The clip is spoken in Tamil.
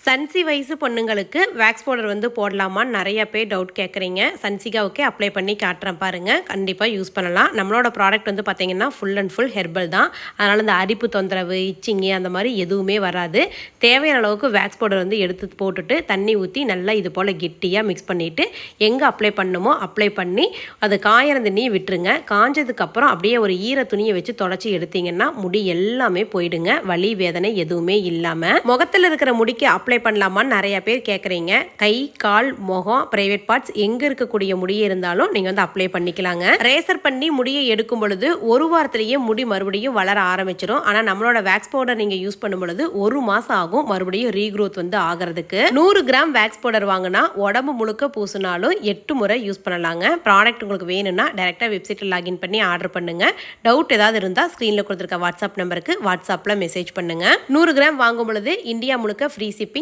சன்சி வயசு பொண்ணுங்களுக்கு வேக்ஸ் பவுடர் வந்து போடலாமான்னு நிறைய பேர் டவுட் கேட்குறீங்க. சன்சிகாவுக்கு அப்ளை பண்ணி காட்டுறேன் பாருங்கள். கண்டிப்பாக யூஸ் பண்ணலாம். நம்மளோட ப்ராடக்ட் வந்து பார்த்திங்கன்னா ஃபுல் அண்ட் ஃபுல் ஹெர்பல் தான். அதனால் இந்த அரிப்பு தொந்தரவு, இச்சிங்கு அந்த மாதிரி எதுவுமே வராது. தேவையான அளவுக்கு வேக்ஸ் பவுடர் வந்து எடுத்து போட்டுட்டு தண்ணி ஊற்றி நல்லா இது போல் கெட்டியாக மிக்ஸ் பண்ணிவிட்டு எங்கே அப்ளை பண்ணணுமோ அப்ளை பண்ணி அது காயிற தண்ணியை விட்டுருங்க. காஞ்சதுக்கப்புறம் அப்படியே ஒரு ஈர துணியை வச்சு தொடச்சி எடுத்திங்கன்னா முடி எல்லாமே போயிடுங்க. வலி வேதனை எதுவுமே இல்லாமல். முகத்தில் இருக்கிற முடிக்கு அப்ளை பண்ணலாமான்னு நிறைய பேர் கேட்குறீங்க. கை, கால், முகம், பிரைவேட் பார்ட்ஸ் எங்கே இருக்கக்கூடிய முடியே இருந்தாலும் நீங்கள் வந்து அப்ளை பண்ணிக்கலாங்க. ரேசர் பண்ணி முடியை எடுக்கும் பொழுது ஒரு வாரத்திலேயே முடி மறுபடியும் வளர ஆரம்பிச்சிடும். ஆனால் நம்மளோட வேக்ஸ் பவுடர் நீங்கள் யூஸ் பண்ணும் பொழுது ஒரு மாதம் ஆகும் மறுபடியும் ரீக்ரோத் வந்து ஆகிறதுக்கு. 100 கிராம் வேக்ஸ் பவுடர் வாங்கினா உடம்பு முழுக்க பூசினாலும் 8 முறை யூஸ் பண்ணலாங்க. ப்ராடக்ட் உங்களுக்கு வேணும்னா டைரெக்டாக வெப்சைட்டில் லாகின் பண்ணி ஆர்டர் பண்ணுங்க. டவுட் ஏதாவது இருந்தால் ஸ்க்ரீனில் கொடுத்துருக்க வாட்ஸ்அப் நம்பருக்கு வாட்ஸ்அப்பில் மெசேஜ் பண்ணுங்க. 100 கிராம் வாங்கும் பொழுது இந்தியா முழுக்க ஃப்ரீ ஷிப்பிங்.